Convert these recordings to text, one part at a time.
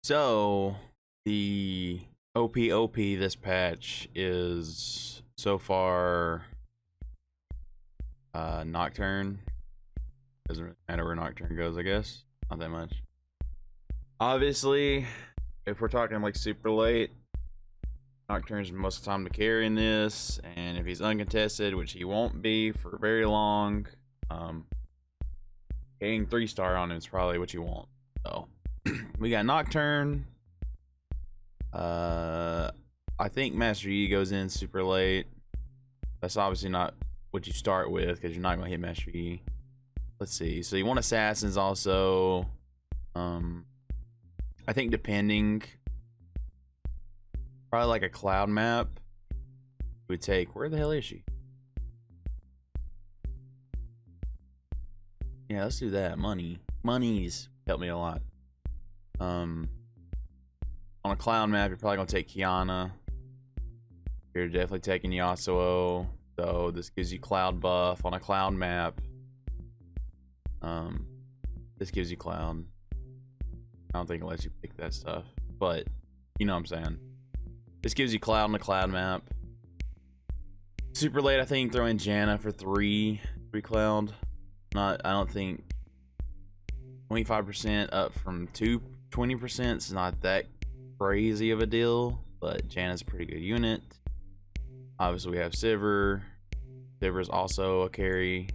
So the OP this patch is so far Nocturne. Doesn't really matter where Nocturne goes, I guess. Not that much. Obviously, if we're talking like super late, Nocturne's most of the time to carry in this, and if he's uncontested, which he won't be for very long, getting 3-star on him is probably what you want. So we got Nocturne. I think Master Yi goes in super late. That's obviously not what you start with because you're not gonna hit Master Yi. Let's see. So you want Assassins also. I think depending, probably like a cloud map would take. Where the hell is she? Yeah, let's do that. Monies help me a lot. On a cloud map, you're probably gonna take Kiana. You're definitely taking Yasuo, so this gives you cloud buff on a cloud map. This gives you cloud. I don't think it lets you pick that stuff, but you know what I'm saying. This gives you cloud on the cloud map. Super late, I think throw in Janna for 3 cloud. I don't think 25% up from 20% is not that crazy of a deal, but Janna's a pretty good unit. Obviously we have Sivir. Sivir's also a carry.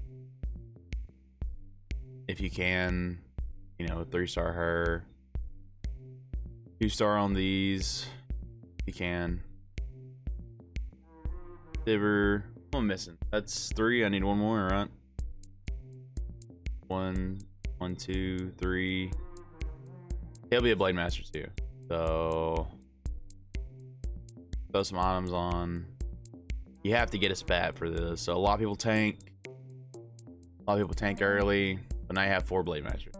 If you can, you know, 3-star her. 2-star on these. If you can. Sivir. What am I missing? That's 3. I need 1 more, right? 1, 2, 3. He'll be a Blade Master too. So throw some items on. You have to get a spat for this. So a lot of people tank. A lot of people tank early. But now you have 4 Blade Masters.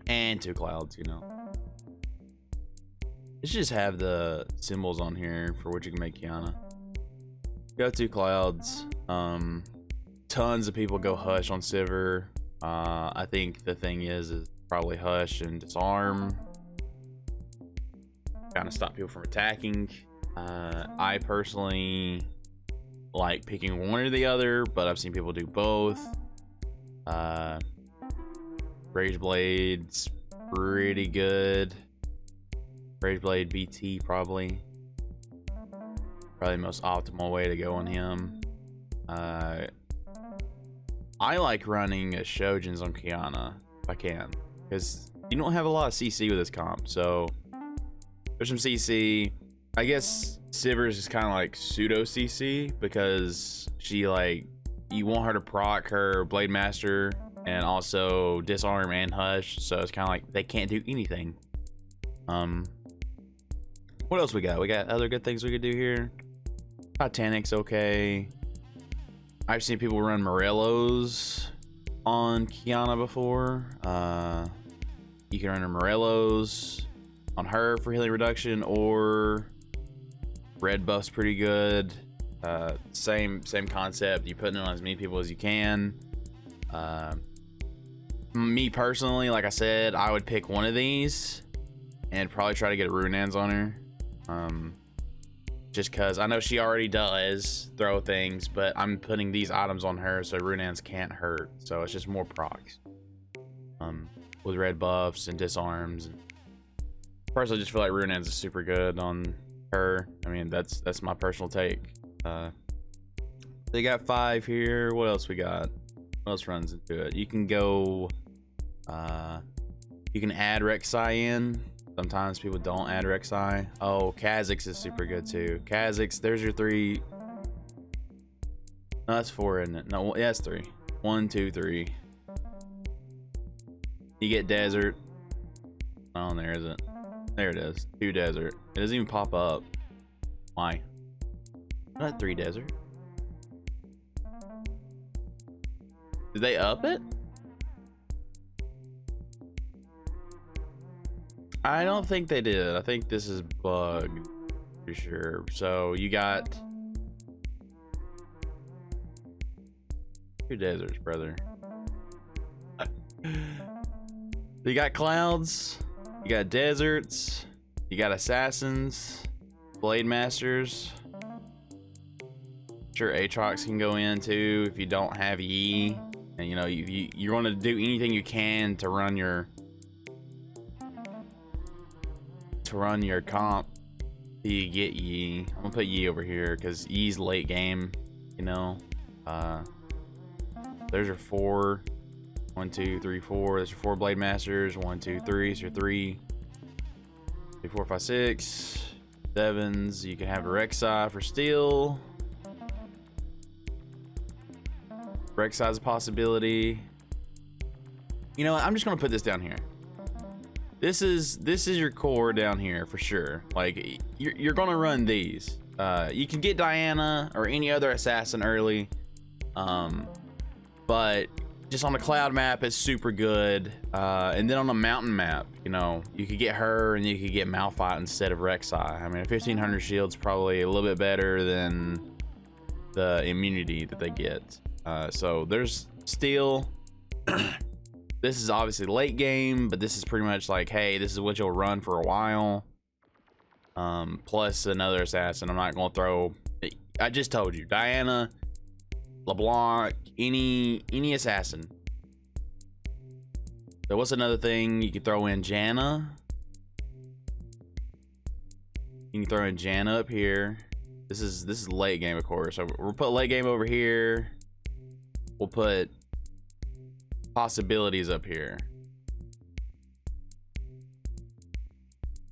And 2 clouds, you know. Let's just have the symbols on here for what you can make Kiana. Got 2 clouds. Tons of people go Hush on Sivir. I think the thing is probably Hush and Disarm. Kind of stop people from attacking. I personally like picking one or the other, but I've seen people do both. Rage Blade's pretty good. Rage Blade BT probably the most optimal way to go on him. I like running a Shojin's on Kiana if I can, because you don't have a lot of CC with this comp. So there's some CC. I guess Sivir's is kind of like pseudo CC because she, like, you want her to proc her Blade Master and also Disarm and Hush, so it's kind of like they can't do anything. What else we got? We got other good things we could do here. Titanic's okay. I've seen people run Morellos on Kiana before. You can run her Morellos on her for healing reduction, or red buff's pretty good. Same concept. You put it on as many people as you can. Me personally, like I said, I would pick one of these and probably try to get a Runans on her. Just because I know she already does throw things, but I'm putting these items on her so Runans can't hurt. So it's just more procs. With red buffs and disarms. Personally, just feel like Runans is super good on her. I mean, that's my personal take. They got 5 here. What else we got? What else runs into it? You can go. You can add Rek'Sai in. Sometimes people don't add Rek'Sai. Oh, Kha'Zix is super good too. Kha'Zix, there's your 3. No, that's 4, isn't it? No, yeah, that's 3. 1, 2, 3. You get desert. Oh, there is it. There it is. 2 desert. It doesn't even pop up. Why? Not 3 desert. Did they up it? I don't think they did. I think this is bugged for sure. So you got 2 deserts, brother. You got clouds. You got deserts. You got assassins, blade masters. Sure, Aatrox can go in too if you don't have Yi, and you know you want to do anything you can to run your comp. You get Yi. I'm gonna put Yi over here because Yi's late game. You know, there's your 4. 1, 2, 3, 4. There's your 4 blade masters. 1, 2, 3. It's your 3. 3, 4, 5, 6. 7s. You can have a Rek'Sai for steel. Rek'Sai's a possibility. You know what? I'm just gonna put this down here. This is your core down here for sure. Like you're gonna run these. You can get Diana or any other assassin early, but just on the cloud map it's super good. And then on the mountain map, you know, you could get her and you could get Malphite instead of Rek'Sai. I mean, a 1500 shield's probably a little bit better than the immunity that they get. So there's steel. This is obviously late game, but this is pretty much like, hey, this is what you'll run for a while. Plus another assassin. I'm not gonna throw. I just told you, Diana, LeBlanc, any assassin. So what's another thing you could throw in? Janna. You can throw in Janna up here. This is late game, of course. So we'll put late game over here. We'll put possibilities up here.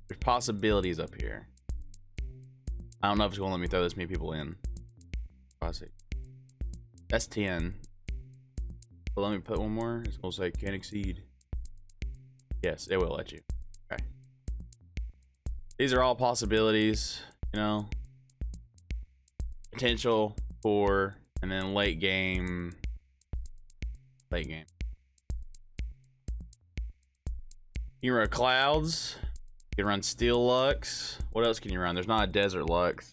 There's possibilities up here. I don't know if it's gonna let me throw this many people in. That's 10. But let me put one more. It's gonna say can't exceed. Yes, it will let you. Okay. These are all possibilities, you know. Potential for, and then late game. Late game. You can run clouds. You can run steel Lux. What else can you run? There's not a desert Lux.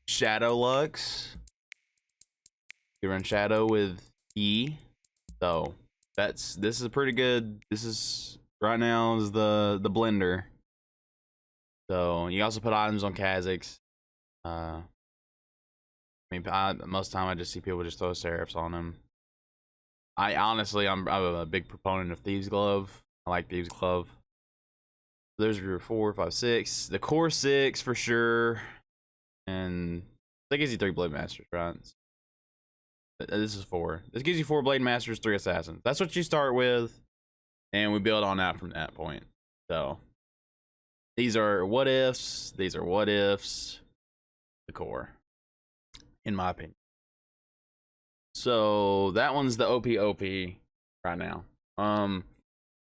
Shadow Lux. You run Shadow with E. So this is pretty good. This is right now is the blender. So you also put items on Kha'Zix. I mean, most of the time I just see people just throw Seraphs on them. I honestly, I'm a big proponent of Thieves Glove. I like Thieves Glove. There's your 4, 5, 6. The core 6 for sure. And that gives you 3 Blade Masters, right? This is 4. This gives you 4 Blade Masters, 3 Assassins. That's what you start with. And we build on out from that point. So these are what ifs. These are what ifs. The core, in my opinion. So that one's the OP right now.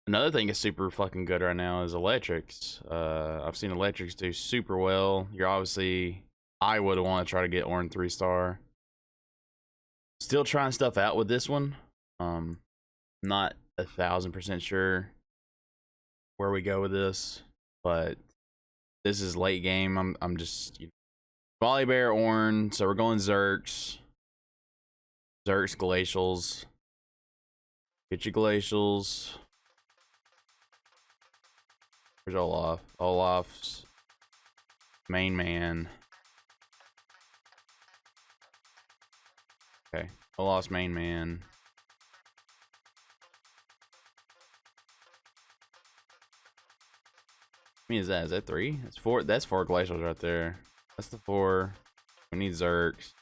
Another thing is super fucking good right now is electrics. I've seen electrics do super well. You're obviously, I would want to try to get Ornn 3-star. Still trying stuff out with this one. Not 1000% sure where we go with this, but this is late game. I'm just, you know, Volibear, Ornn. So we're going Zerks. Zerks, Glacials. Get your Glacials. Where's Olaf? Olaf's main man. Okay, Olaf's main man. I mean, is that 3? That's 4. That's 4 Glacials right there. That's the 4. We need Zerks.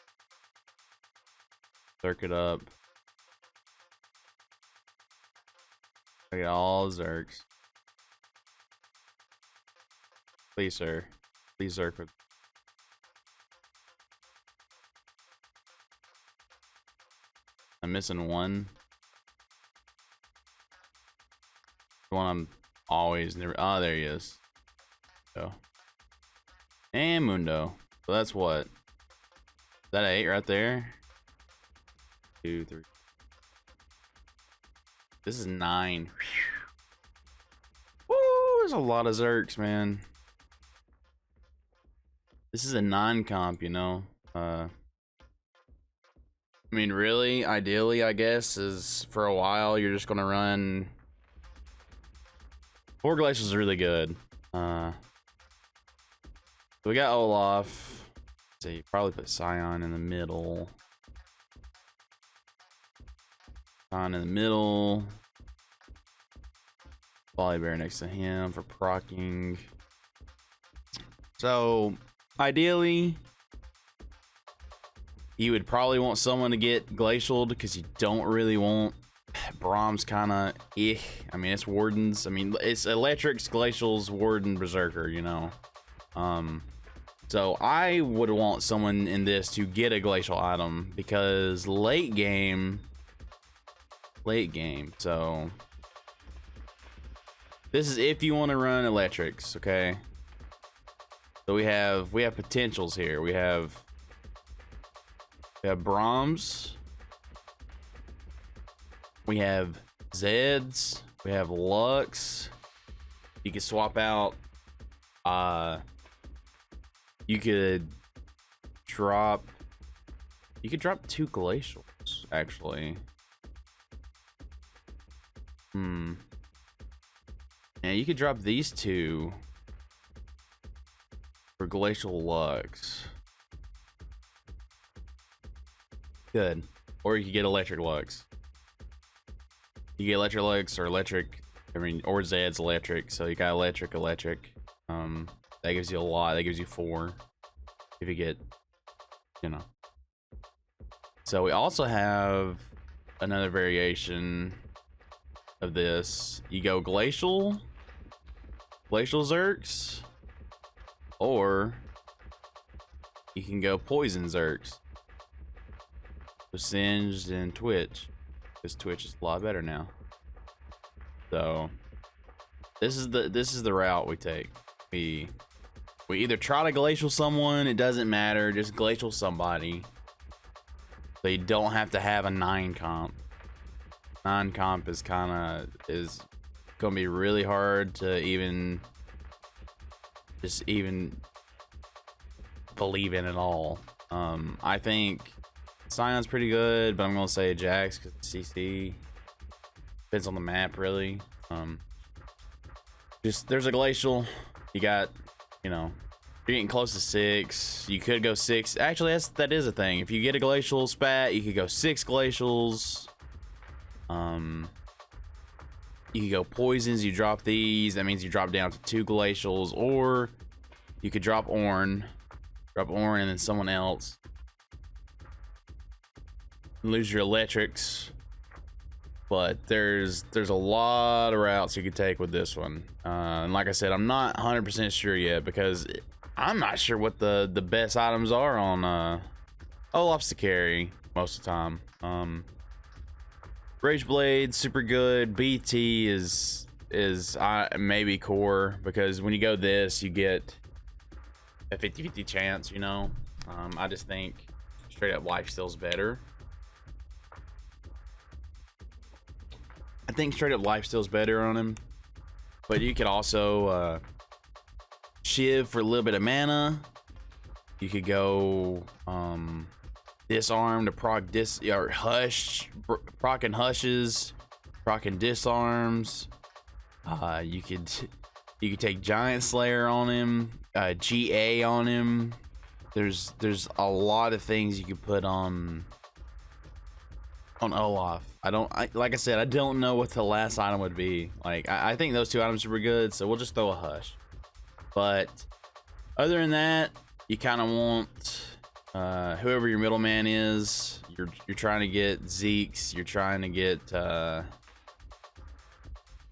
Zerk it up. I got all Zerks. Please, sir. Please, Zerk. I'm missing one. The one I'm always never. Oh, there he is. So. And Mundo. So that's what? Is that 8 right there? 2, 3. This is 9. Woo, there's a lot of Zerks, man. This is a non-comp, you know. I mean, really, ideally, I guess, is for a while you're just gonna run 4 glacials is really good. We got Olaf. So you probably put Scion in the middle. Scion in the middle. Volibear next to him for proccing. So ideally, you would probably want someone to get glacialed because you don't really want Brahms. Kind of I mean, it's wardens. I mean, it's electrics, glacials, warden, berserker, you know. So I would want someone in this to get a glacial item because late game. So this is if you want to run electrics, okay? So we have potentials here. We have Brahms. We have Zeds. We have Lux. You can swap out. You could drop 2 glacials actually. Yeah, you could drop these 2 for glacial Lux. Good. Or you could get electric Lux. You get electric Lux or electric, or Zed's electric. So you got electric. That gives you a lot. That gives you 4 if you get, you know. So we also have another variation of this. You go glacial Zerks, or you can go poison Zerks. So Singed and Twitch, because Twitch is a lot better now. So this is the route we take. We either try to glacial someone, it doesn't matter, just glacial somebody. So you don't have to have a 9 comp. 9 comp is gonna be really hard to even believe in at all. I think Scion's pretty good, but I'm gonna say Jax because CC depends on the map really. Just there's a glacial. You got, you know, you're getting close to 6. You could go 6. Actually, that is a thing. If you get a glacial spat, you could go 6 glacials. You could go poisons. You drop these. That means you drop down to 2 glacials, or you could drop Ornn, and then someone else. Lose your electrics. But there's a lot of routes you could take with this one, and like I said, I'm not 100% sure yet because I'm not sure what the best items are on Olaf's to carry most of the time. Rage Blade super good. BT is maybe core, because when you go this you get a 50-50 chance, you know. I just think straight up lifesteal's better. I think straight up lifesteal's better on him, but you could also Shiv for a little bit of mana. You could go disarm to proc or hush, proc and hushes, proc and disarms. You could take Giant Slayer on him, GA on him. There's a lot of things you could put on Olaf. Like I said, I don't know what the last item would be. Like, I think those 2 items were good, so we'll just throw a hush. But other than that, you kind of want whoever your middleman is. You're trying to get Zeke's. You're trying to get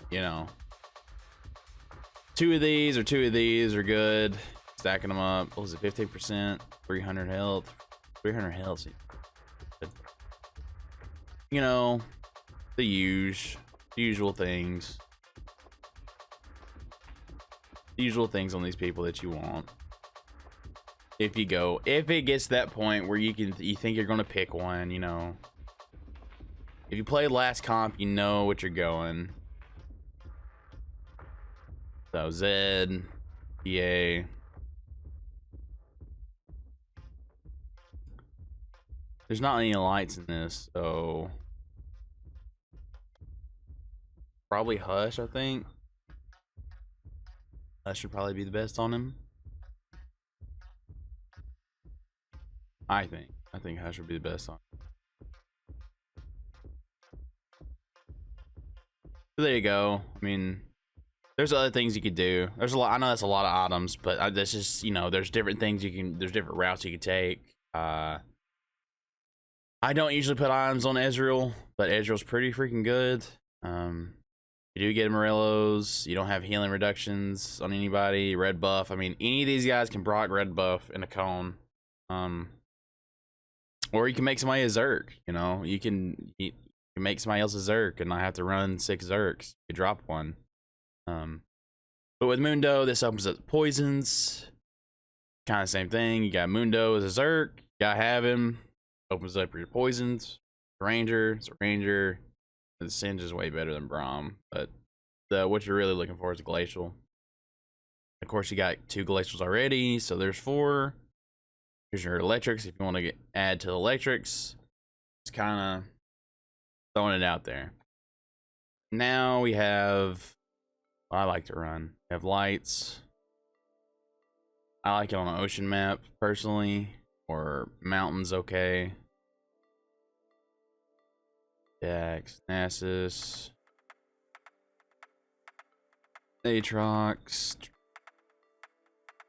you know, 2 of these are good. Stacking them up. What was it? 15%, 300 health, 300 health. You know, the usual things. The usual things on these people that you want. If it gets to that point where you think you're gonna pick one, you know. If you play last comp, you know what you're going. So Zed, EA. There's not any lights in this, so probably Hush, I think. That should probably be the best on him. I think Hush would be the best on him. So there you go. I mean, there's other things you could do. There's a lot. I know that's a lot of items, but that's just, you know, there's different things you can. There's different routes you can take. I don't usually put items on Ezreal, but Ezreal's pretty freaking good. You do get Morellos. You don't have healing reductions on anybody. Red buff. I mean, any of these guys can proc red buff in a cone. Or you can make somebody a Zerk. You know, you can make somebody else a Zerk and not have to run 6 Zerks. You drop one. But with Mundo, this opens up poisons. Kind of same thing. You got Mundo as a Zerk. You gotta have him. Opens up your poisons. Ranger. It's a Ranger. The Singe is way better than Braum, but what you're really looking for is a Glacial. Of course, you got 2 Glacials already, so there's 4. Here's your electrics if you want to add to the electrics. It's kind of throwing it out there. Now we have what I like to run. We have lights. I like it on an ocean map personally, or mountains. Okay. Jax, Nasus, Aatrox.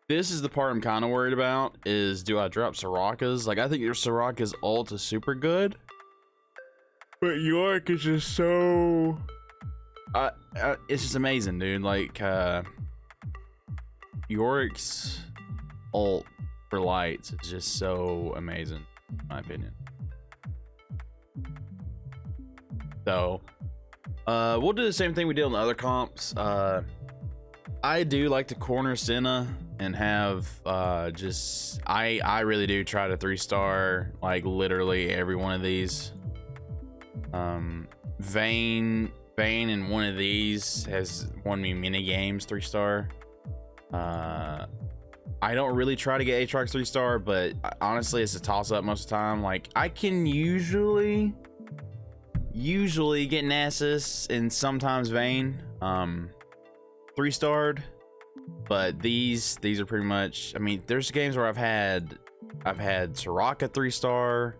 This is the part I'm kind of worried about, is do I drop Soraka's? Like, I think your Soraka's ult is super good, but York is just so... it's just amazing, dude. Like, York's ult for lights is just so amazing, in my opinion. So, we'll do the same thing we did on the other comps. I do like to corner Senna and have I really do try to 3-star like literally every one of these. Vayne in one of these has won me mini games 3-star. I don't really try to get Aatrox 3-star, but honestly it's a toss-up most of the time. Like, I can usually get Nasus and sometimes Vayne 3-starred, but these are pretty much, I mean, there's games where I've had Soraka 3-star.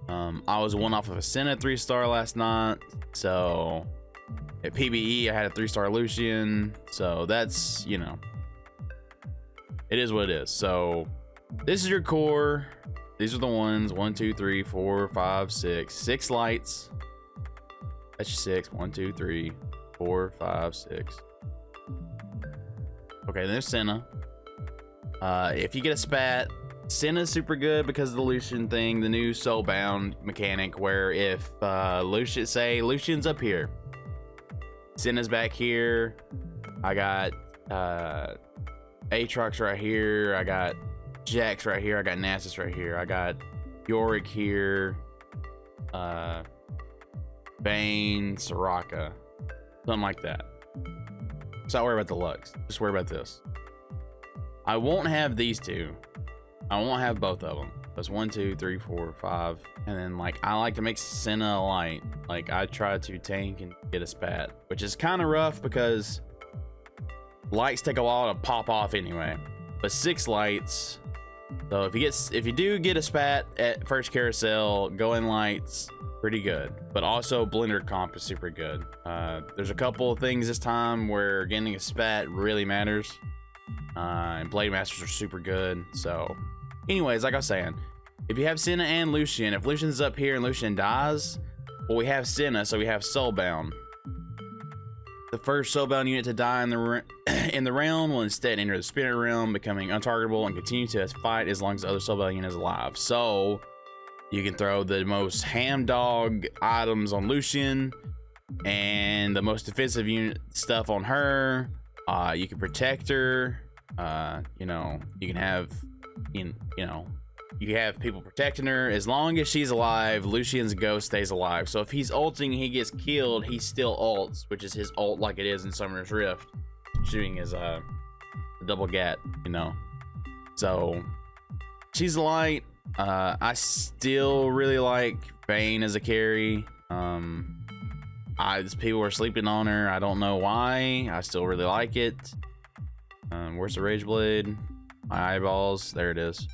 I was one off of a Senna 3-star last night, so at PBE I had a 3-star Lucian, so that's, you know, it is what it is. So this is your core. These are the ones 1 2 3 4 5 6 lights. That's your 6. 1 2 3 4 5 6. Okay, then there's Senna. If you get a spat, Senna's super good because of the Lucian thing, the new soulbound mechanic, where if Lucian's up here, Senna's back here, I got Aatrox right here, I got Jax right here, I got Nasus right here, I got Yorick here, Vayne, Soraka, something like that. So not worry about the Lux, just worry about this. I won't have these two. I won't have both of them. That's 1 2 3 4 5, and then like I like to make Senna a light. Like, I try to tank and get a spat, which is kind of rough because lights take a while to pop off anyway. But 6 lights. So if you do get a spat at first carousel, go in lights, pretty good. But also blender comp is super good. There's a couple of things this time where getting a spat really matters. And Blade Masters are super good. So anyways, like I was saying, if you have Senna and Lucian, if Lucian's up here and Lucian dies, well, we have Senna, so we have Soulbound. The first Soulbound unit to die in the realm will instead enter the Spirit realm, becoming untargetable and continue to fight as long as the other Soulbound unit is alive. So you can throw the most ham dog items on Lucian and the most defensive unit stuff on her. You can protect her. You know, you can have, you have people protecting her. As long as she's alive, Lucian's ghost stays alive. So if he's ulting and he gets killed, he still ults, which is his ult like it is in Summoner's Rift, shooting his double gat, you know. So she's a light. I still really like Vayne as a carry. People are sleeping on her. I don't know why. I still really like it. Where's the Rage Blade? My eyeballs. There it is.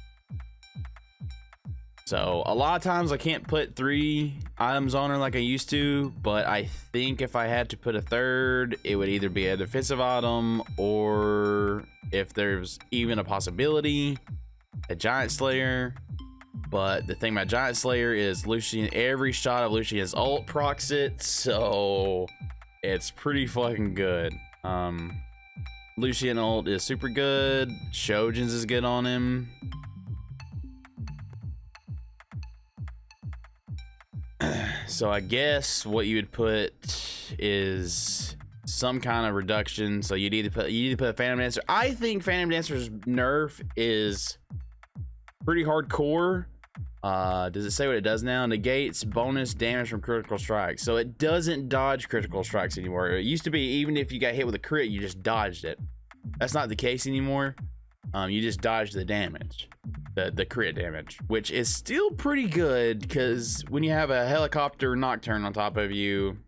So a lot of times I can't put 3 items on her like I used to, but I think if I had to put a third, it would either be a defensive item, or if there's even a possibility, a Giant Slayer. But the thing about Giant Slayer is Lucian, every shot of Lucian's ult procs it, so it's pretty fucking good. Lucian ult is super good. Shojin's is good on him. So I guess what you would put is some kind of reduction. So you need to put Phantom Dancer. I think Phantom Dancer's nerf is pretty hardcore. Does it say what it does now? Negates bonus damage from critical strikes. So it doesn't dodge critical strikes anymore. It used to be even if you got hit with a crit, you just dodged it. That's not the case anymore. You just dodge the damage, the crit damage, which is still pretty good, because when you have a helicopter Nocturne on top of you,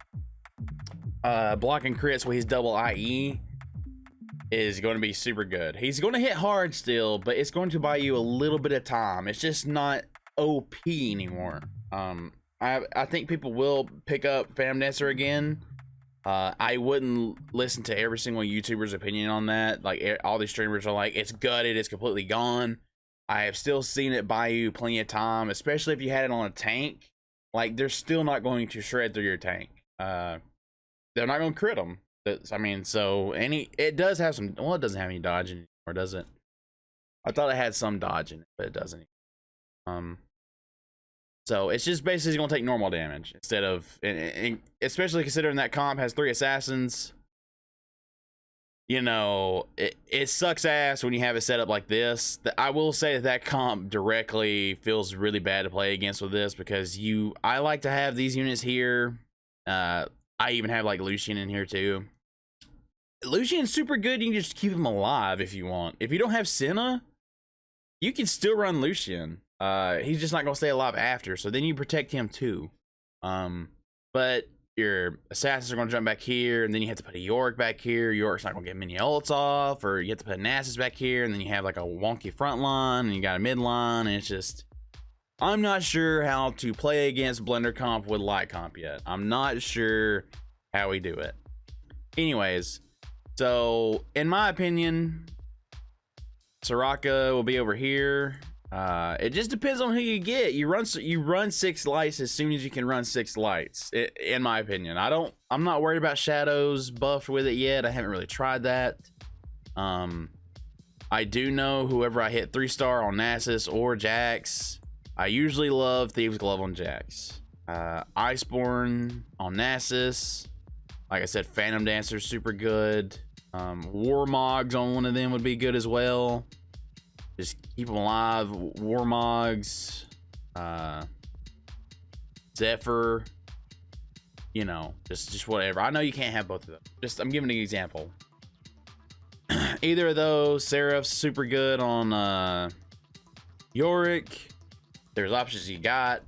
blocking crits with his double IE is going to be super good. He's going to hit hard still, but it's going to buy you a little bit of time. It's just not OP anymore. I think people will pick up Phantom Dancer again. I wouldn't listen to every single YouTuber's opinion on that. Like, all these streamers are like, it's gutted, it's completely gone. I have still seen it buy you plenty of time, especially if you had it on a tank. Like, they're still not going to shred through your tank. They're not going to crit them. I mean, so it does have some. Well, it doesn't have any dodge anymore, does it? I thought it had some dodge in it, but it doesn't. So it's just basically going to take normal damage instead of, and especially considering that comp has 3 assassins. You know, it sucks ass when you have it set up like this. I will say that comp directly feels really bad to play against with this, because I like to have these units here. I even have like Lucian in here too. Lucian's super good. You can just keep him alive if you want. If you don't have Senna, you can still run Lucian. He's just not gonna stay alive after, so then you protect him too. But your assassins are gonna jump back here, and then you have to put a Yorick back here. Yorick's not gonna get many ults off, or you have to put Nasus back here, and then you have like a wonky front line, and you got a mid line, and it's just, I'm not sure how to play against Blender comp with light comp yet. I'm not sure how we do it. Anyways, so in my opinion, Soraka will be over here. It just depends on who you get. You run 6 lights as soon as you can run 6 lights, in my opinion. I'm not worried about shadows buffed with it yet. I haven't really tried that. I do know whoever I hit 3-star on Nasus or Jax, I usually love Thieves Glove on Jax. Iceborne on Nasus. Like I said, Phantom Dancer super good. Warmogs on one of them would be good as well. Just keep them alive. Warmogs, Zephyr, you know, just whatever. I know you can't have both of them. Just, I'm giving an example. Either of those. Seraph's super good on Yorick. There's options you got.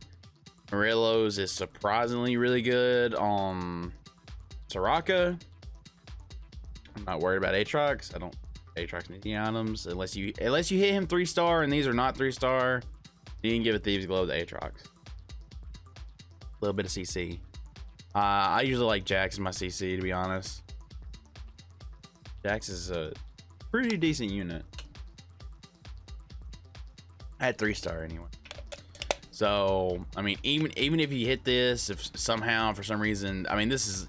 Morelos is surprisingly really good on Soraka. I'm not worried about Aatrox. Aatrox needs the items unless you hit him 3-star, and these are not 3-star. You can give a Thieves Glove to Aatrox. A little bit of CC. I usually like Jax in my CC, to be honest. Jax is a pretty decent unit. I had 3-star anyway. So I mean, even if you hit this, if somehow for some reason, I mean, this is,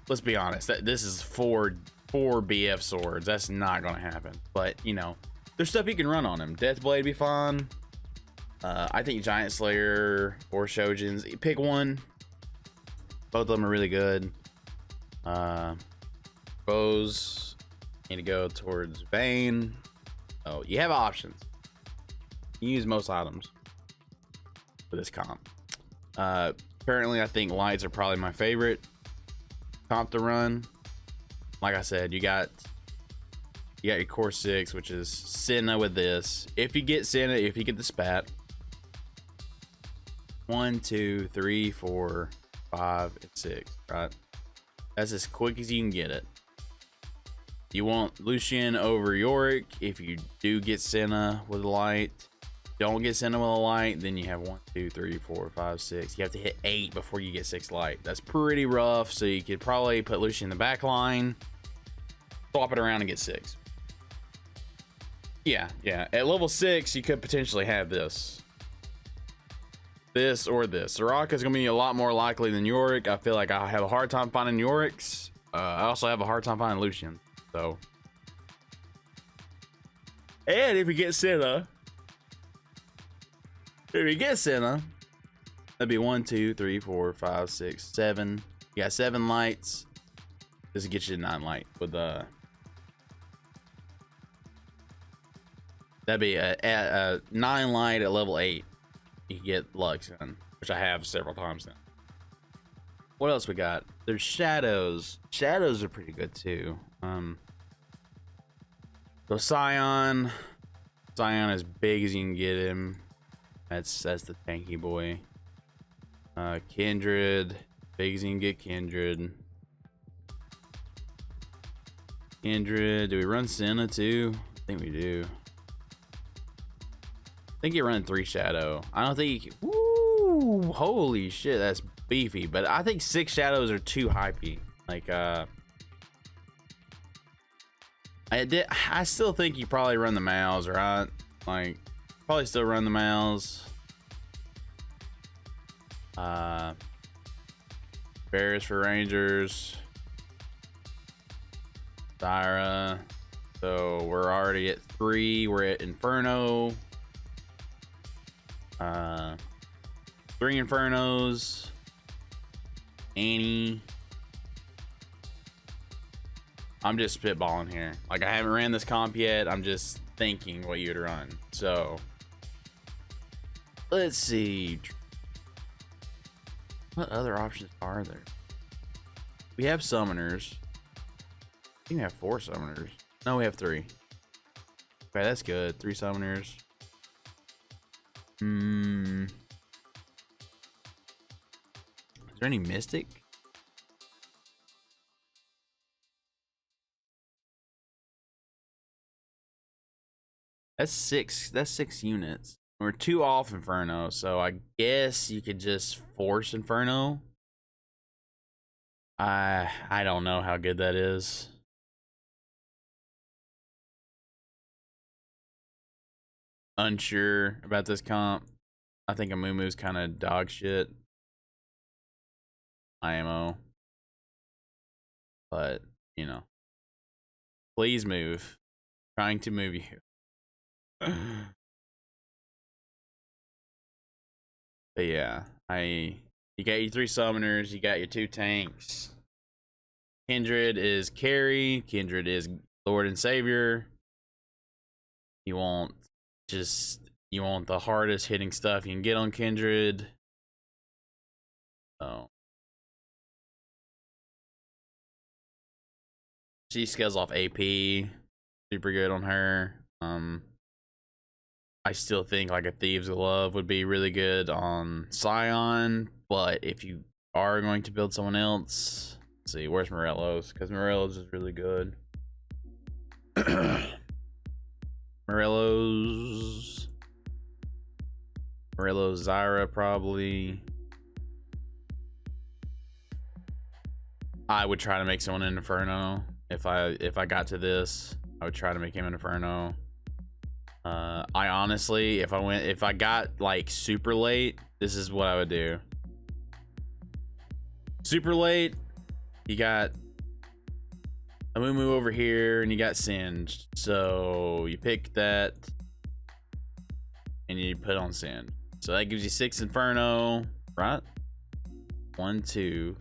let's be honest, this is four BF swords. That's not gonna happen. But you know, there's stuff you can run on him. Deathblade would be fun. I think Giant Slayer or Shojin's, pick one. Both of them are really good. Bows need to go towards Vayne. Oh, you have options. You use most items for this comp. Currently, I think lights are probably my favorite comp to run. Like I said, you got your core 6, which is Senna with this. If you get Senna, if you get the spat, 1, 2, 3, 4, 5, and 6, right? That's as quick as you can get it. You want Lucian over Yorick. If you do get Senna with a light, don't get Senna with a light, then you have 1, 2, 3, 4, 5, 6. You have to hit 8 before you get 6 light. That's pretty rough. So you could probably put Lucian in the back line, swap it around, and get 6. Yeah. At level 6, you could potentially have this or this. Soraka is going to be a lot more likely than Yorick. I feel like I have a hard time finding Yorick's. I also have a hard time finding Lucian. So, and if you get Senna, that'd be 1, 2, 3, 4, 5, 6, 7. You got 7 lights. This will get you to 9 light with that'd be a 9 light at level 8. You can get Lux in, which I have several times now. What else we got? There's shadows. Shadows are pretty good too. So Scion as big as you can get him. That's the tanky boy. Kindred, big as you can get Kindred. Do we run Senna too? I think we do. I think you run 3 shadow. I don't think you can. Woo! Holy shit, that's beefy. But I think 6 shadows are too hypey. Like I still think you probably run the Mouse, right? Like, probably still run the Mouse. Bears for Rangers. Zyra. So we're already at 3. We're at Inferno. 3 Infernos. Annie. I'm just spitballing here. Like, I haven't ran this comp yet. I'm just thinking what you'd run. So let's see. What other options are there? We have summoners. I think we have 4 summoners. No, we have 3. Okay, that's good. 3 summoners. Is there any Mystic? That's 6 units. We're 2 off Inferno, so I guess you could just force Inferno. I don't know how good that is. Unsure about this comp. I think Amumu's kind of dog shit. IMO. But, you know. Please move. Trying to move you. But yeah, you got your 3 summoners, you got your 2 tanks. Kindred is carry, Kindred is Lord and Savior. You want the hardest hitting stuff you can get on Kindred. So she scales off AP, super good on her. I still think like a Thieves of Love would be really good on Scion, but if you are going to build someone else, let's see, where's Morello's? Because Morello's is really good. Morello's Zyra probably. I would try to make someone an Inferno. If I got to this, I would try to make him an Inferno. I honestly, if I got like super late, this is what I would do. Super late, you got Amumu over here and you got Singed. So you pick that and you put on Singed. So that gives you 6 Inferno, right? 1, 2,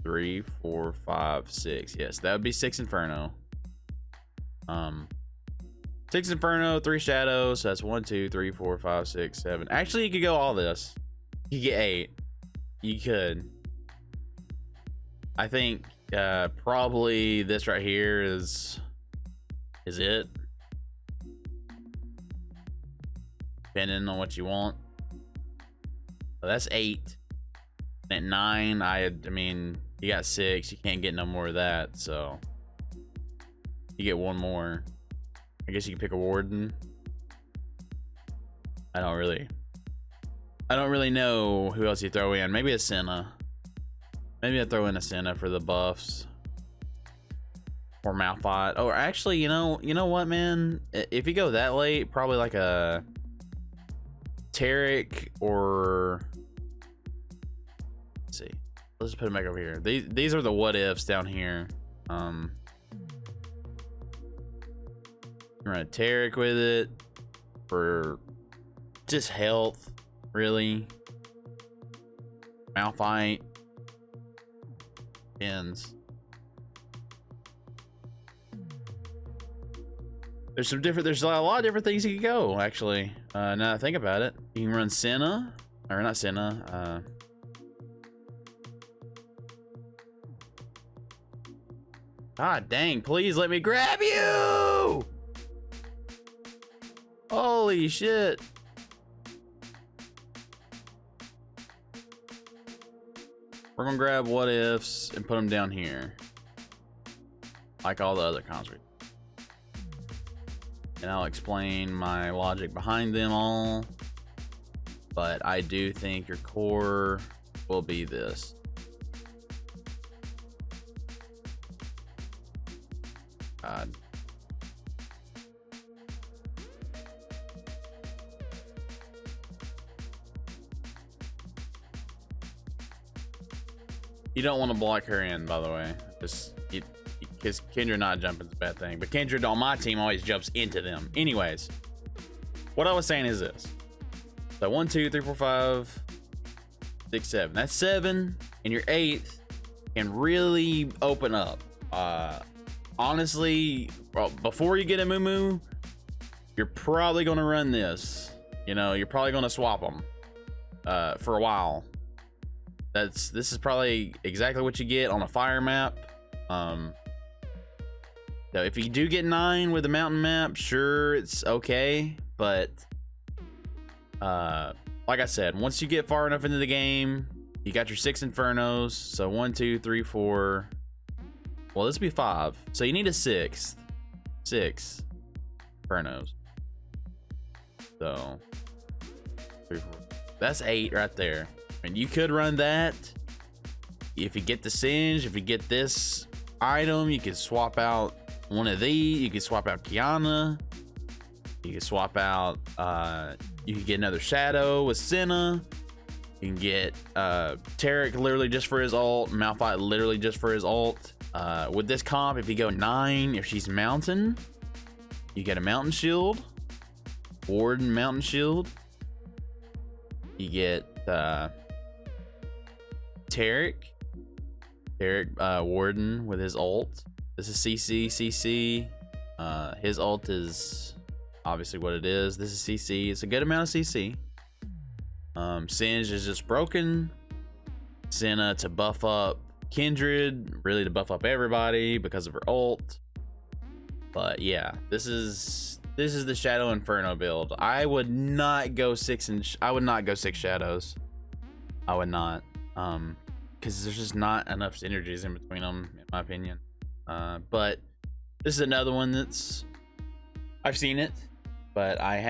3, 4, 5, 6. Yes, that would be 6 Inferno. 6 Inferno, 3 Shadows. So that's 1, 2, 3, 4, 5, 6, 7. Actually, you could go all this. You could get 8. You could. I think probably this right here is it. Depending on what you want. So that's 8. At 9, I mean, you got 6. You can't get no more of that. So You get one more. I guess you can pick a warden. I don't really know who else you throw in. Maybe a Senna. Maybe I throw in a Senna for the buffs. Or Malphite. Or actually, you know what, man? If you go that late, probably like a Tarek or... Let's see. Let's just put them back over here. These are the what ifs down here. You run a Tarek with it for just health, really. Malphite. Ends. There's a lot of different things you can go, actually. Now that I think about it. You can run Senna. Or not Senna. God dang, please let me grab you! Holy shit. We're gonna grab what ifs and put them down here. Like all the other constructs. And I'll explain my logic behind them all. But I do think your core will be this. God. You don't want to block her in, by the way. Just because Kendra not jumping is a bad thing. But Kendra on my team always jumps into them. Anyways, what I was saying is this. So 1, 2, 3, 4, 5, 6, 7. That's 7, and your 8th can really open up. Honestly, well, before you get a Moo, you're probably gonna run this. You know, you're probably gonna swap them for a while. This is probably exactly what you get on a fire map. So if you do get 9 with the mountain map, sure, it's okay. But like I said, once you get far enough into the game, you got your 6 Infernos. So 1, 2, 3, 4. Well, this would be 5. So you need a 6th. 6 Infernos. So 3, 4. That's 8 right there. And you could run that. If you get the Singe, if you get this item, you could swap out one of these. You could swap out Kiana. You could swap out, you could get another Shadow with Senna. You can get Tarek literally just for his ult. Malphite literally just for his ult. With this comp, if you go 9, if she's Mountain, you get a Mountain Shield. Warden Mountain Shield. You get Tarek Warden with his ult. This is CC. His ult is obviously what it is. This is CC. It's a good amount of CC. Singe is just broken. Senna to buff up Kindred, really to buff up everybody because of her ult. But yeah, this is the Shadow Inferno build. I would not go 6 shadows. I would not. Because there's just not enough synergies in between them, in my opinion. But this is another one that's I've seen it, but I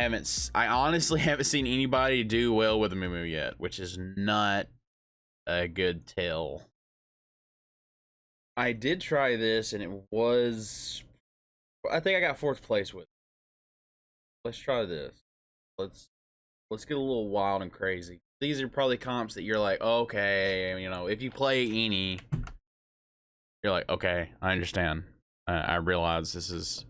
honestly haven't seen anybody do well with a Moo yet, which is not a good tell. I did try this and it was, I think I got 4th place with it. Let's try this. Let's get a little wild and crazy. These are probably comps that you're like, okay, you know, if you play any, you're like, okay, I understand. I realize this is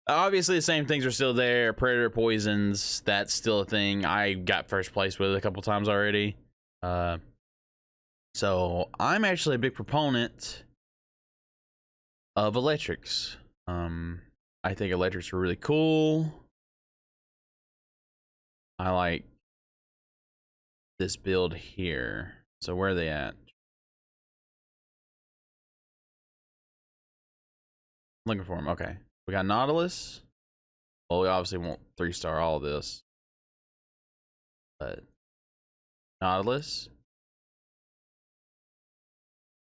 obviously the same things are still there. Predator poisons, that's still a thing. I got 1st place with it a couple times already. So I'm actually a big proponent of electrics. I think electrics are really cool. I like this build here. So where are they at? Looking for them. Okay. We got Nautilus. Well, we obviously won't 3-star all of this. But Nautilus.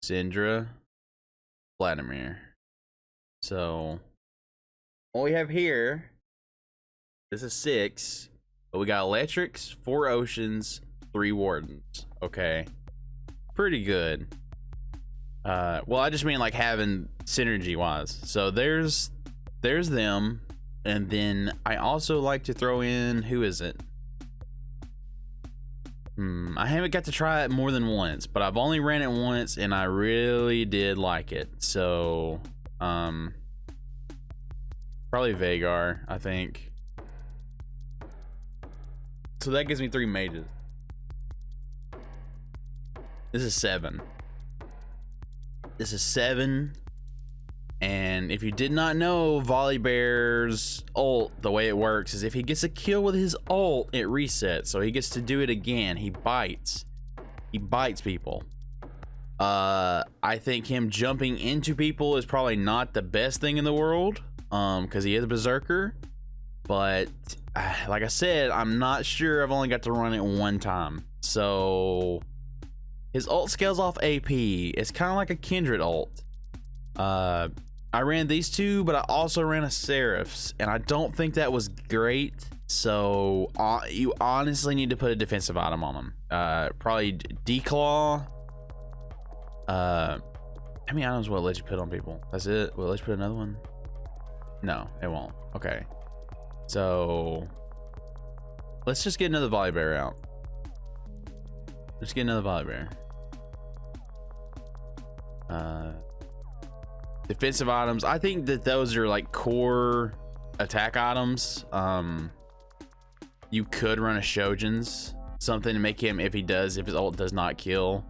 Syndra. Vladimir. So what we have here, this is 6, but we got electrics, 4 oceans, 3 wardens. Okay, pretty good. Well, I just mean like having synergy wise. So there's them, and then I also like to throw in, who is it? I haven't got to try it more than once, but I've only ran it once and I really did like it. So probably Vagar, I think. So that gives me 3 mages. This is 7. This is 7. And if you did not know, Volibear's ult, the way it works is if he gets a kill with his ult, it resets. So he gets to do it again. He bites. He bites people. I think him jumping into people is probably not the best thing in the world, because he is a berserker. But like I said, I'm not sure. I've only got to run it one time. So his ult scales off AP. It's kind of like a Kindred ult. I ran these 2, but I also ran a Seraph's, and I don't think that was great. So you honestly need to put a defensive item on them. Probably Declaw. How many items will it let you put on people? That's it? Will it let you put another one? No, it won't. Okay. So let's just get another Volibear out. Let's get another Volibear. Defensive items, I think that those are like core attack items. You could run a Shoujin's, something to make him, if his ult does not kill,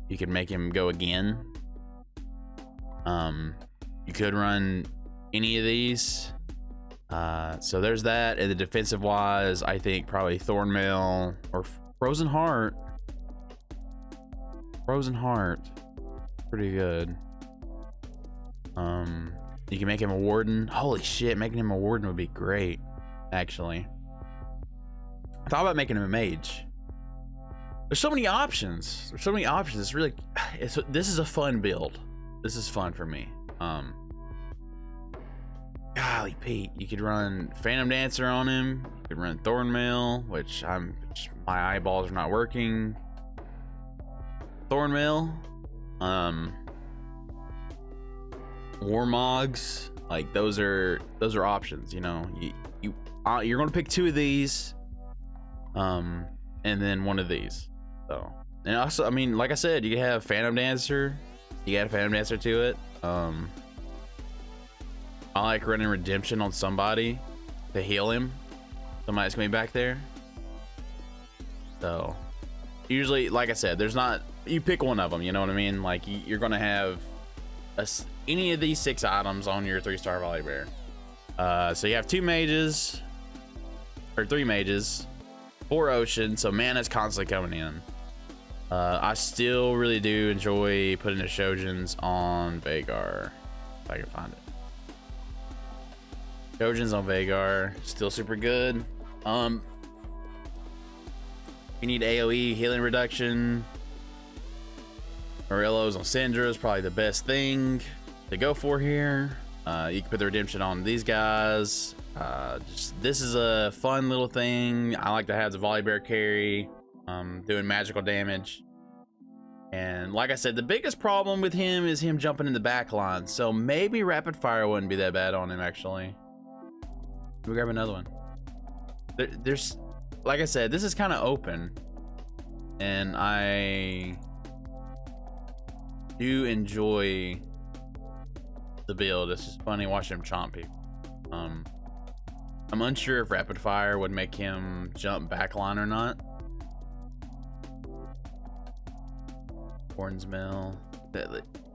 you can make him go again. You could run any of these. So there's that. And the defensive wise, I think probably Thornmail or Frozen Heart. Frozen Heart, pretty good. You can make him a warden. Holy shit, making him a warden would be great, actually. I thought about making him a mage. There's so many options. There's so many options. It's really, this is a fun build. This is fun for me. Golly Pete, you could run Phantom Dancer on him. You could run Thornmail, which my eyeballs are not working. Thornmail. Warmogs, like those are options, you know. You're gonna pick 2 of these, and then 1 of these. So, and also, I mean, like I said, you can have Phantom Dancer. You got a Phantom Dancer to it. I like running Redemption on somebody to heal him. Somebody's gonna be back there. So, usually, like I said, there's not. You pick one of them. You know what I mean? Like you're gonna have any of these 6 items on your 3-star Volibear. So you have 2 mages, or 3 mages, 4 oceans, so mana's constantly coming in. I still really do enjoy putting the Shoujin's on Vagar, if I can find it. Shoujin's on Vagar, still super good. You need AoE healing reduction. Morello's on Syndra is probably the best thing to go for here. You can put the redemption on these guys. This is a fun little thing. I like to have the Volibear carry, doing magical damage. And like I said, the biggest problem with him is him jumping in the back line. So maybe rapid fire wouldn't be that bad on him, actually. We'll grab another one. There's, like I said, this is kind of open, and I do enjoy the build. It's just funny watching him chomp people. I'm unsure if rapid fire would make him jump backline or not. Hornsmill.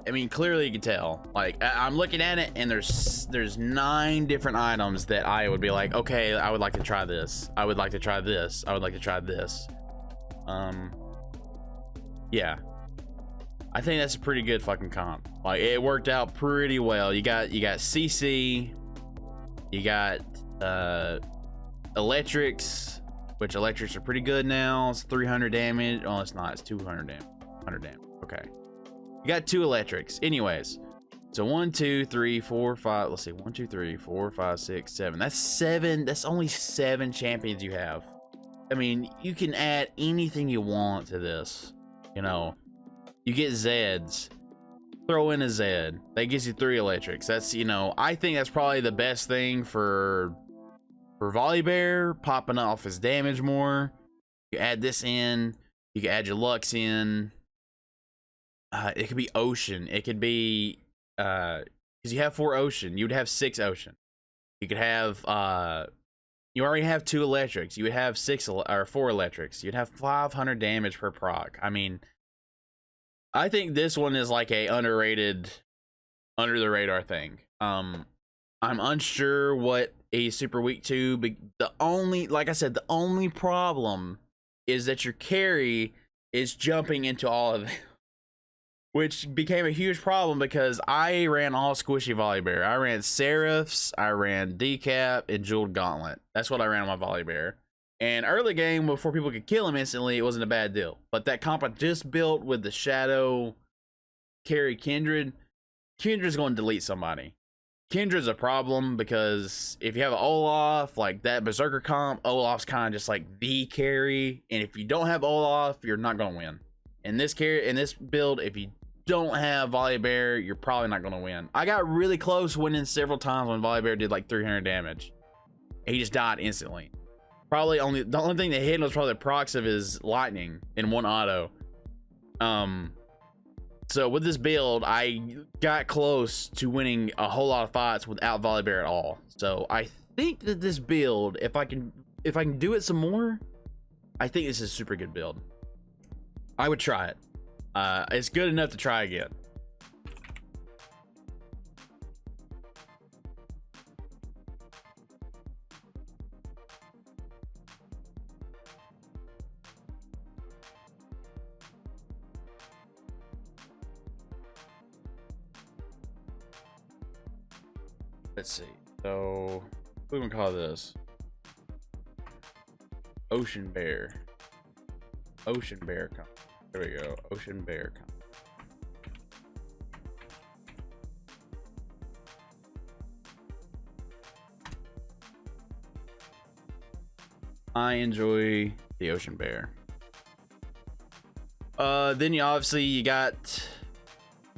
I mean, clearly you can tell. Like, I'm looking at it, and there's 9 different items that I would be like, okay, I would like to try this. I would like to try this. I would like to try this. Yeah. I think that's a pretty good fucking comp. Like, it worked out pretty well. You got CC, you got electrics, which electrics are pretty good now. It's 300 damage. Oh, it's not. It's 200 damage. 100 damage. Okay. You got 2 electrics. Anyways, So 1, 2, 3, 4, 5. Let's see. 1, 2, 3, 4, 5, 6, 7. That's 7. That's only 7 champions you have. I mean, you can add anything you want to this. You know, you get Zeds. Throw in a Zed. That gives you 3 electrics. That's, you know, I think that's probably the best thing for Volibear, popping off his damage more. You add this in. You can add your Lux in. It could be Ocean. It could be because you have 4 Ocean. You would have 6 Ocean. You could have you already have 2 electrics. You would have 4 electrics. You'd have 500 damage per proc. I mean, I think this one is like a underrated, under the radar thing. I'm unsure what a super weak to, but the only, like I said, the only problem is that your carry is jumping into all of them, which became a huge problem because I ran all squishy Volibear. I ran Seraphs, I ran Decap, and Jeweled Gauntlet. That's what I ran on my Volibear. And early game, before people could kill him instantly, it wasn't a bad deal. But that comp I just built with the Shadow carry Kindred, Kindred's going to delete somebody. Kindred's a problem because if you have an Olaf, like that Berserker comp, Olaf's kind of just like the carry. And if you don't have Olaf, you're not going to win. In this build, if you don't have Volibear, you're probably not going to win. I got really close winning several times when Volibear did like 300 damage. He just died instantly. Probably the only thing that hit him was probably the procs of his lightning in 1 auto. So with this build, I got close to winning a whole lot of fights without Volibear at all. So I think that this build, if I can do it some more, I think this is a super good build. I would try it. It's good enough to try again. Let's see. So, what do we call this? Ocean Bear. Ocean Bear comp. There we go. Ocean Bear comp. I enjoy the Ocean Bear. Then you obviously got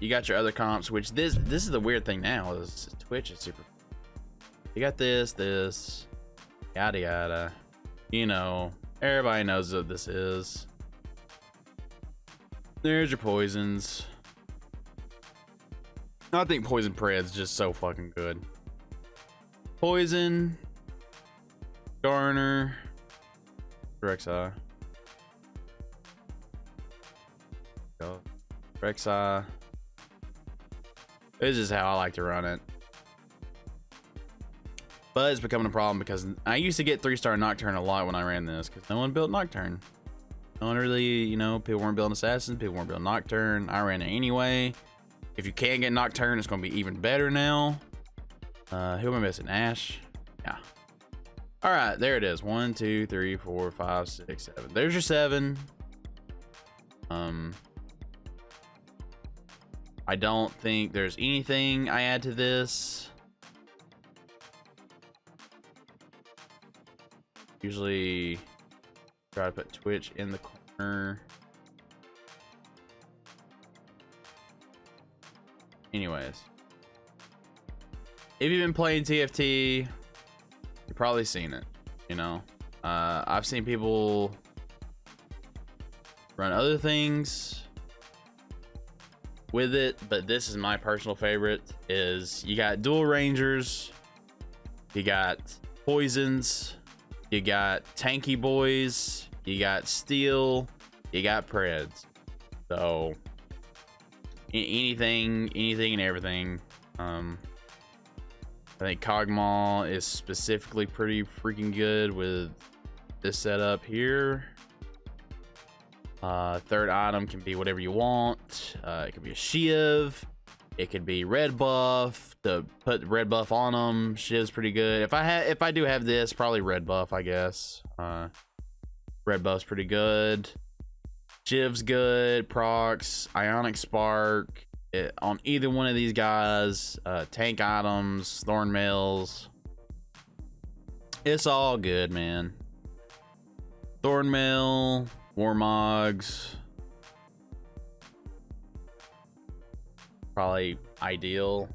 your other comps, which this is the weird thing now is Twitch is super. You got this, yada yada. You know, everybody knows what this is. There's your poisons. I think Poison Pred's just so fucking good. Poison, Garner, Rek'Sai. Rek'Sai. This is how I like to run it. But it's becoming a problem because I used to get 3-star Nocturne a lot when I ran this because no one built Nocturne. No one really, you know, people weren't building Assassins, people weren't building Nocturne. I ran it anyway. If you can get Nocturne, it's going to be even better now. Who am I missing? Ash? Yeah. All right, there it is. 1, 2, 3, 4, 5, 6, 7. There's your 7. I don't think there's anything I add to this. Usually try to put Twitch in the corner. Anyways, if you've been playing TFT, you've probably seen it, you know. I've seen people run other things with it, but this is my personal favorite. Is you got dual rangers, you got poisons, you got tanky boys, you got steel, you got preds. So anything and everything. I think Kog'Maw is specifically pretty freaking good with this setup here. Third item can be whatever you want. It could be a Shiv. It could be red buff. To put red buff on them, Shiv's pretty good. If I do have this, probably red buff, I guess. Red buff's pretty good. Shiv's good. Procs, Ionic Spark. on either one of these guys, tank items, thorn mails, it's all good, man. Thorn mail, warmogs, probably ideal.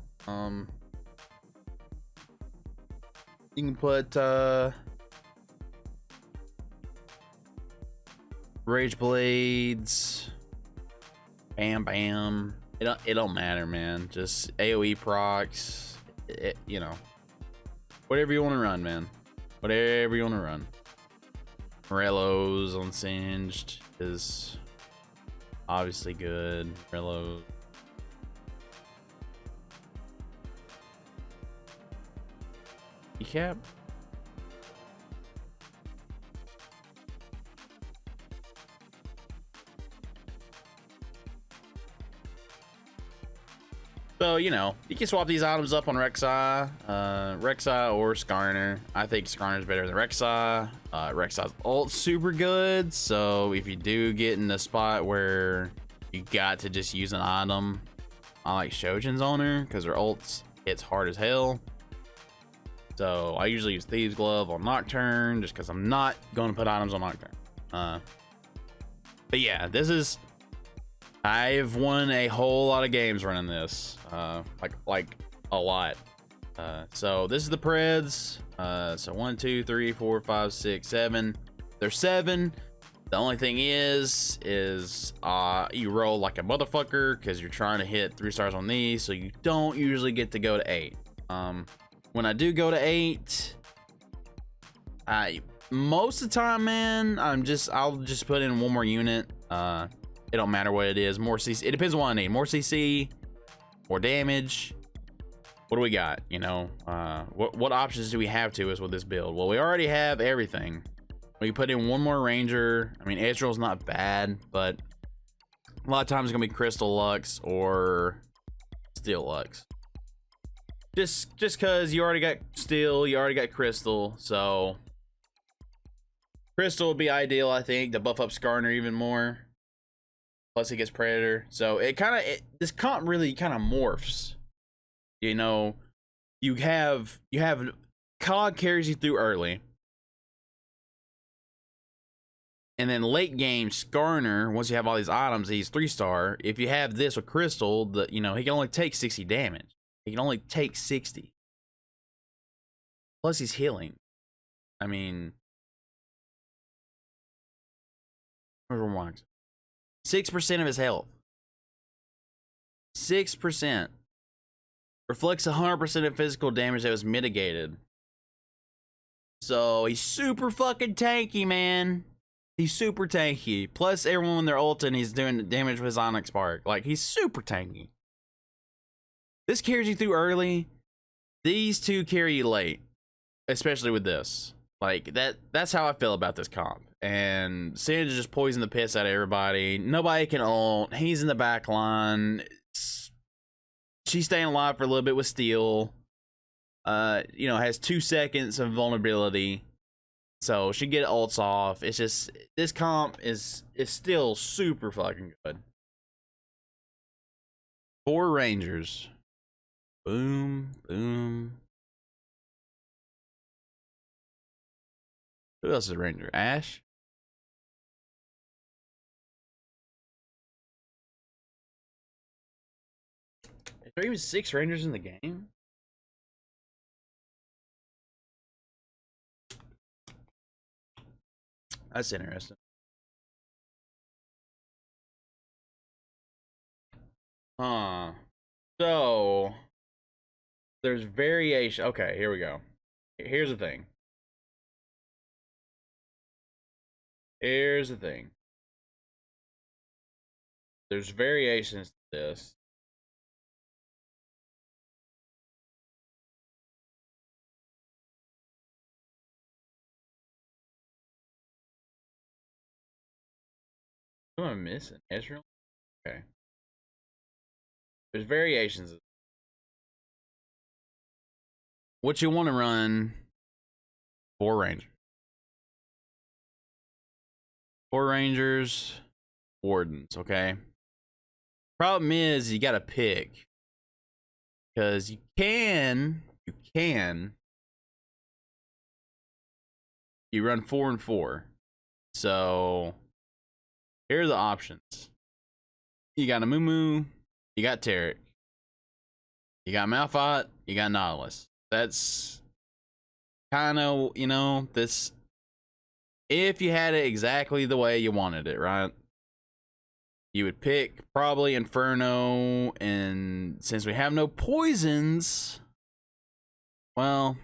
You can put rage blades, bam bam. It don't matter, man. Just AoE procs, you know, whatever you want to run, man. Whatever you want to run. Morello's unsinged is obviously good. Morello. Cap. So, you know, you can swap these items up on Rek'Sai, or Skarner. I think Skarner's better than Rek'Sai. Rek'Sai's ult's super good, so if you do get in the spot where you got to just use an item, I like Shojin's on her, because her ult's hits hard as hell. So I usually use Thieves Glove on Nocturne, just because I'm not going to put items on Nocturne. But yeah, this is... I've won a whole lot of games running this, like a lot. So this is the Preds. So 1, 2, 3, 4, 5, 6, 7. There's 7. The only thing is you roll like a motherfucker because you're trying to hit 3 stars on these, so you don't usually get to go to 8. When I do go to 8, most of the time, man, I'll just put in one more unit. It don't matter what it is. More CC. It depends on what I need. More CC, more damage. What do we got? You know, what options do we have to us with this build? Well, we already have everything. We put in one more ranger. I mean, Ezreal's not bad, but a lot of times it's gonna be Crystal Lux or Steel Lux. Just because you already got Steel, you already got Crystal, so Crystal would be ideal, I think, to buff up Skarner even more. Plus he gets Predator, so this comp really kind of morphs. You know, you have COG carries you through early, and then late game Skarner, once you have all these items, he's 3-star. If you have this with Crystal, you know, he can only take 60 damage. He can only take 60. Plus he's healing. I mean, 6% of his health. 6% reflects 100% of physical damage that was mitigated. So he's super fucking tanky, man. He's super tanky. Plus everyone when they're ulting, he's doing damage with his Onyx Spark. Like, he's super tanky. This carries you through early. These two carry you late, especially with this. Like, that's how I feel about this comp. And Sandra just poisoned the piss out of everybody. Nobody can ult. He's in the back line. She's staying alive for a little bit with Steel. You know, has 2 seconds of vulnerability. So she get ults off. It's just, this comp is still super fucking good. 4 Rangers. Boom, boom. Who else is a Ranger? Ash? Is there even 6 Rangers in the game? That's interesting. Huh. So there's variation. Okay, here we go. Here's the thing. Here's the thing. There's variations to this. Who am I missing? Ezreal? Okay. There's variations. What you want to run 4 Rangers. 4 Rangers, Wardens, okay? Problem is, you got to pick, because you can you run 4 and 4. So here are the options. You got a Moo, you got Tarek, you got Malphite, you got Nautilus. That's kind of, you know, this, if you had it exactly the way you wanted it, right? You would pick probably Inferno, and since we have no poisons, well,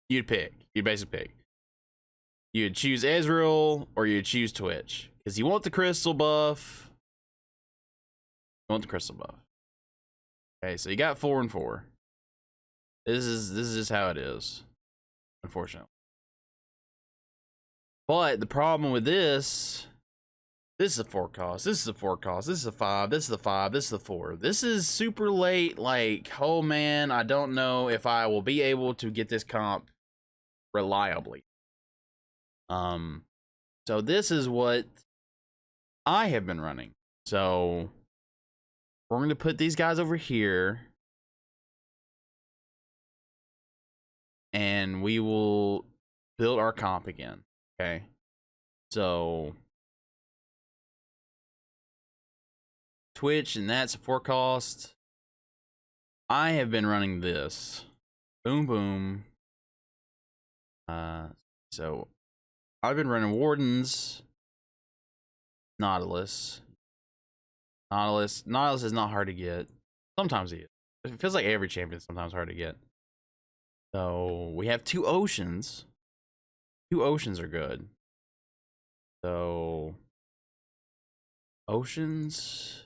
you'd basically pick. You'd choose Ezreal or you'd choose Twitch, because you want the crystal buff. You want the crystal buff. Okay, so you got 4 and 4. This is just how it is, unfortunately. But the problem with this is a 4 cost. This is a 4 cost. This is a 5. This is a 5. This is a 4. This is super late. Like, oh man, I don't know if I will be able to get this comp reliably. So this is what I have been running. So we're going to put these guys over here, and we will build our comp again. Okay. So Twitch, and that's a 4 cost. I have been running this. Boom, boom. So I've been running Wardens, Nautilus. Nautilus is not hard to get. Sometimes he is. It feels like every champion is sometimes hard to get. So we have 2 oceans. 2 oceans are good. So oceans.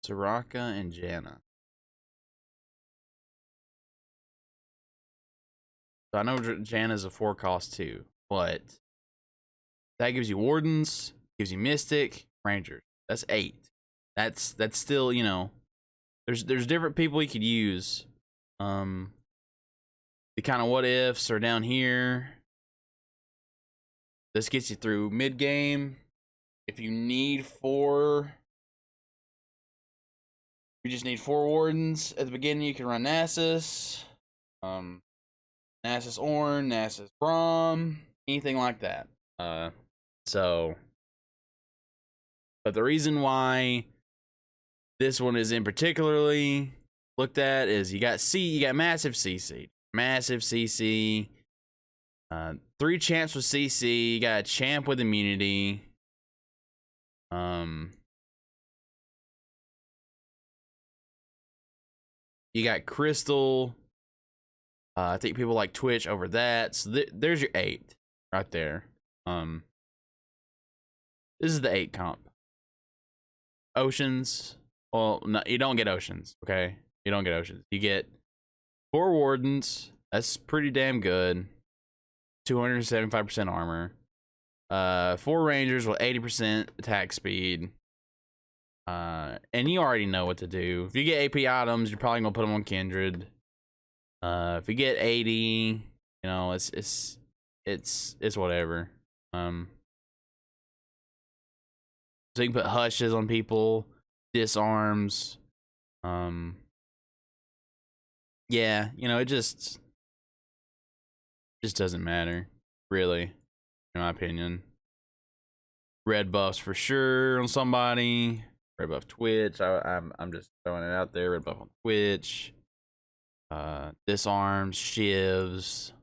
Soraka and Janna. So I know Janna's a 4 cost too, but that gives you Wardens, gives you Mystic, Rangers. That's 8. That's still, you know, there's different people you could use. The kind of what ifs are down here. This gets you through mid game. If you need 4, you just need 4 Wardens at the beginning. You can run Nasus, Nasus Ornn, Nasus Braum, anything like that. So, but the reason why this one is in particularly looked at is you got massive CC. 3 champs with CC, you got a champ with immunity. You got Crystal. I think people like Twitch over that. So there's your 8 right there. This is the 8 comp. Oceans. Well, no, you don't get oceans. Okay, you don't get oceans. You get 4 Wardens. That's pretty damn good. 275% armor. 4 Rangers with 80% attack speed. And you already know what to do. If you get AP items, you're probably gonna put them on Kindred. If you get 80, you know, it's whatever. So you can put hushes on people, disarms. Yeah, you know, it just doesn't matter, really, in my opinion. Red buffs for sure on somebody. Red buff Twitch. I'm just throwing it out there. Red buff on Twitch. Disarms, shivs.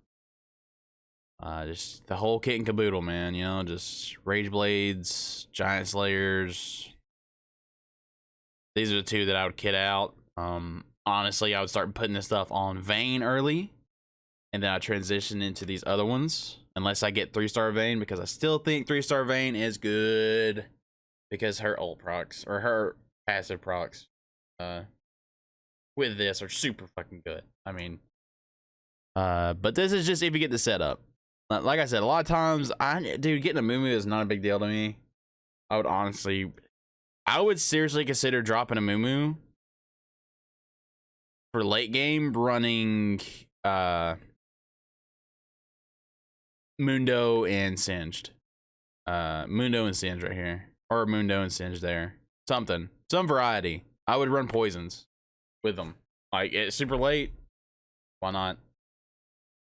Just the whole kit and caboodle, man. You know, just rage blades, giant slayers. These are the 2 that I would kit out. Honestly, I would start putting this stuff on Vayne early, and then I transition into these other ones, unless I get 3-star Vayne, because I still think 3-star Vayne is good, because her ult procs, or her passive procs, with this are super fucking good. I mean, but this is just if you get the setup. Like I said, a lot of times, dude, getting a Moo is not a big deal to me. I would seriously consider dropping a Moo for late game, running Mundo and Singed. Mundo and Singed right here. Or Mundo and Singed there. Something. Some variety. I would run poisons with them. Like, it's super late. Why not?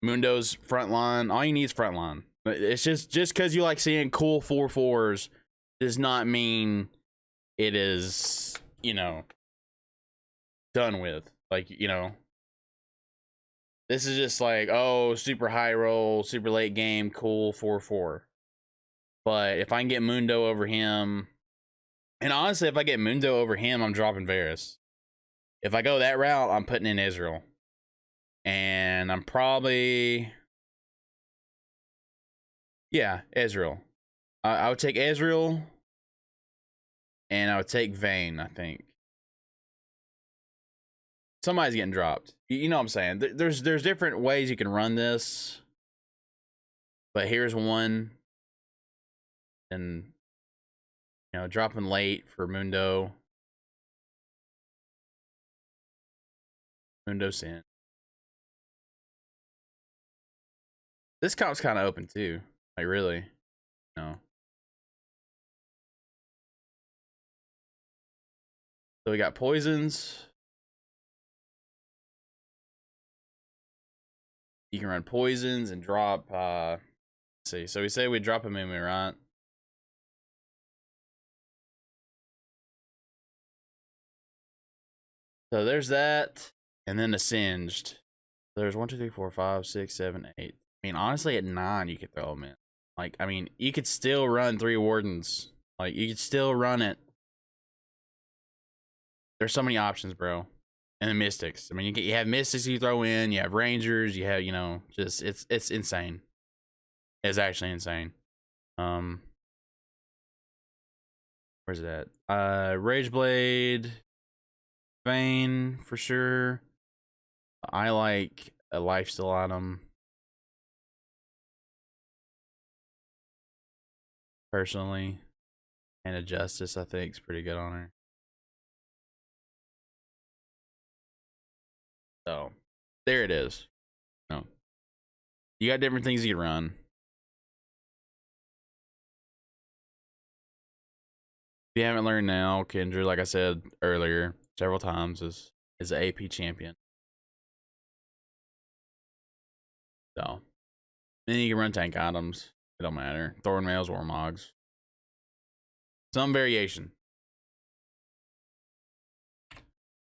Mundo's front line. All you need is front line. It's just because you like seeing cool 4/4s does not mean it is, you know, done with. Like, you know, this is just like, oh, super high roll, super late game, cool 4/4. But if I can get Mundo over him, and honestly, if I get Mundo over him, I'm dropping Varus. If I go that route, I'm putting in Israel. And I'm probably, yeah, Israel. I would take Israel, and I would take Vayne, I think. Somebody's getting dropped. You know what I'm saying? There's different ways you can run this. But here's one. And, you know, dropping late for Mundo. Mundo Sin. This comp's kind of open too. Like, really. No. So we got poisons. You can run poisons and drop, let's see. So we say we drop a Mumu, right? So there's that. And then the Singed. There's 1, 2, 3, 4, 5, 6, 7, 8. I mean, honestly, at 9, you could throw them in. Like, I mean, you could still run 3 Wardens. Like, you could still run it. There's so many options, bro. And the Mystics. I mean, you have Mystics you throw in. You have Rangers. You have, you know, just, it's insane. It's actually insane. Where's it at? Rageblade. Vayne, for sure. I like a lifesteal item. Personally. And a Justice, I think, is pretty good on her. So, there it is. No. You got different things you can run. If you haven't learned now, Kendra, like I said earlier, several times, is an AP champion. So, then you can run tank items. It don't matter. Thornmails, Warmogs. Some variation.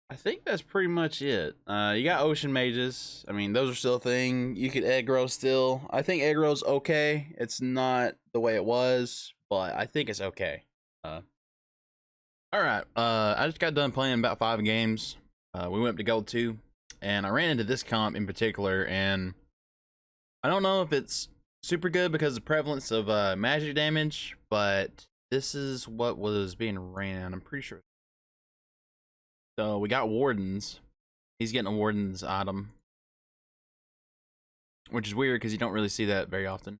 I think that's pretty much it. You got Ocean Mages. I mean, those are still a thing. You could aggro still. I think aggro's okay. It's not the way it was, but I think it's okay. All right. I just got done playing about 5 games. We went up to Gold 2, and I ran into this comp in particular, and I don't know if it's super good because of the prevalence of magic damage, but this is what was being ran. I'm pretty sure. So we got Wardens. He's getting a Warden's item, which is weird because you don't really see that very often.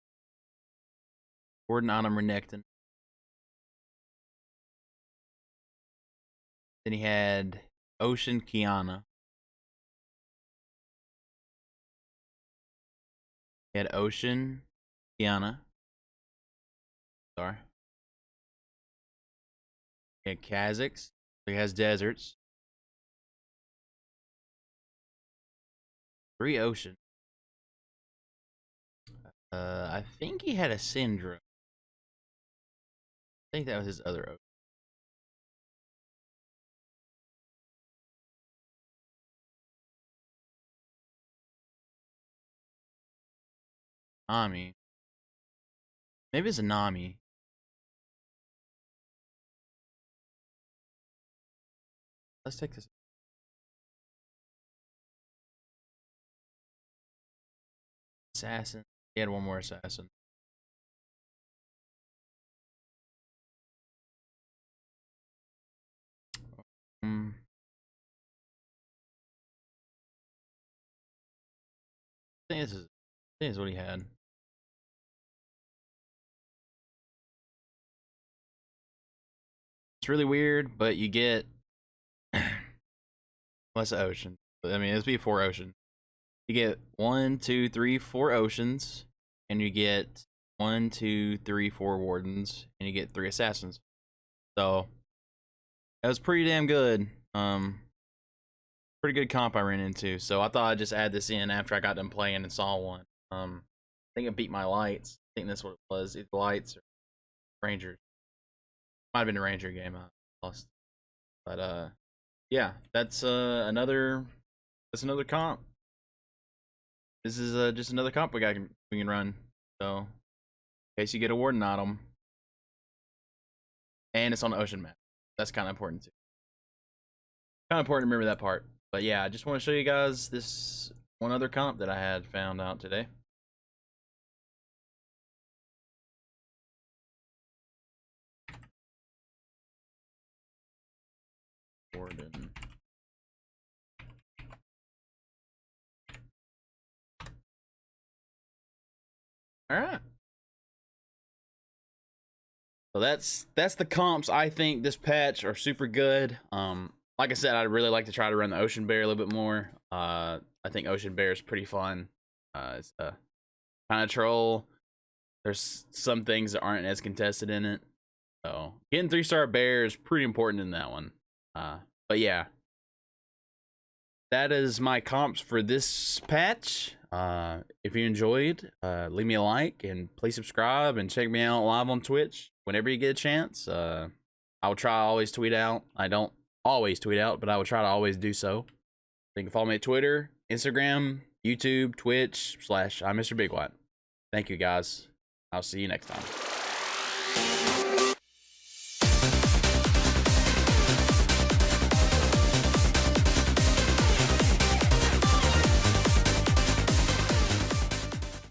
Warden item Renekton. Then he had Ocean Kiana. He had Ocean Kiana. Sorry. He had Kha'Zix. So he has deserts. 3 ocean. I think he had a Syndrome. I think that was his other ocean. Nami. Maybe it's a Nami. Let's take this. Assassin. He had one more assassin. I think this is what he had. It's really weird, but you get what's the ocean? I mean, it's be 4 ocean. You get 1, 2, 3, 4 oceans. and you get 1, 2, 3, 4 wardens, and you get 3 assassins. So that was pretty damn good. Pretty good comp I ran into. So I thought I'd just add this in after I got done playing and saw one. I think it beat my lights. I think that's what it was. Either lights or Rangers. Might have been a Ranger game I lost. But yeah, that's another comp. This is just another comp we can run. So in case you get a warden on them. And it's on the ocean map. That's kind of important too. Kind of important to remember that part. But yeah, I just want to show you guys this one other comp that I had found out today. Warden. All right. So that's the comps I think this patch are super good. Like I said, I'd really like to try to run the Ocean Bear a little bit more. I think Ocean Bear is pretty fun. It's a kind of troll. There's some things that aren't as contested in it. So getting 3-star bear is pretty important in that one. But yeah, that is my comps for this patch. If you enjoyed, leave me a like and please subscribe and check me out live on Twitch whenever you get a chance. I'll try to always tweet out. I don't always tweet out, but I will try to always do so. You can follow me at Twitter, Instagram, YouTube, Twitch / I'm Mr. Big White. Thank you guys. I'll see you next time.